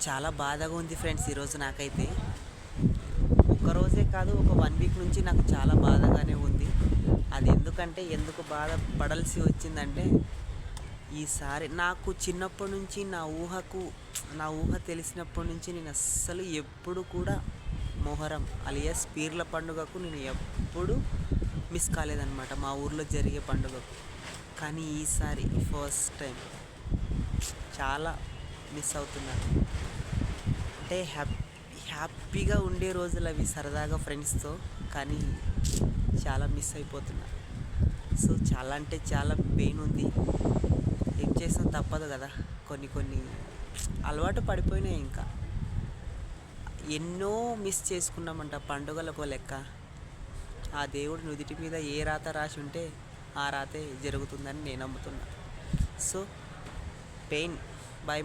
చాలా బాధగా ఉంది ఫ్రెండ్స్ ఈరోజు నాకైతే. ఒక్కరోజే కాదు, ఒక 1 వీక్ నుంచి నాకు చాలా బాధగానే ఉంది. అది ఎందుకు బాధ పడాల్సి వచ్చిందంటే, ఈసారి నాకు చిన్నప్పటి నుంచి నా ఊహ తెలిసినప్పటి నుంచి నేను అస్సలు ఎప్పుడు కూడా మొహరం అలియాస్ పీర్ల పండుగకు నేను ఎప్పుడు మిస్ కాలేదన్నమాట, మా ఊర్లో జరిగే పండుగకు. కానీ ఈసారి ఫస్ట్ టైం చాలా మిస్ అవుతున్నాను. అంటే హ్యాపీగా ఉండే రోజులు అవి, సరదాగా ఫ్రెండ్స్తో. కానీ చాలా మిస్ అయిపోతున్నా. సో చాలా అంటే చాలా పెయిన్ ఉంది. ఏం చేస్తాం, తప్పదు కదా. కొన్ని అలవాటు పడిపోయినాయి. ఇంకా ఎన్నో మిస్ చేసుకున్నామంట పండుగలకు లెక్క. ఆ దేవుడు నుదిటి మీద ఏ రాత రాసి ఉంటే ఆ రాతే జరుగుతుందని నేను నమ్ముతున్నా. So pain. బాయ్.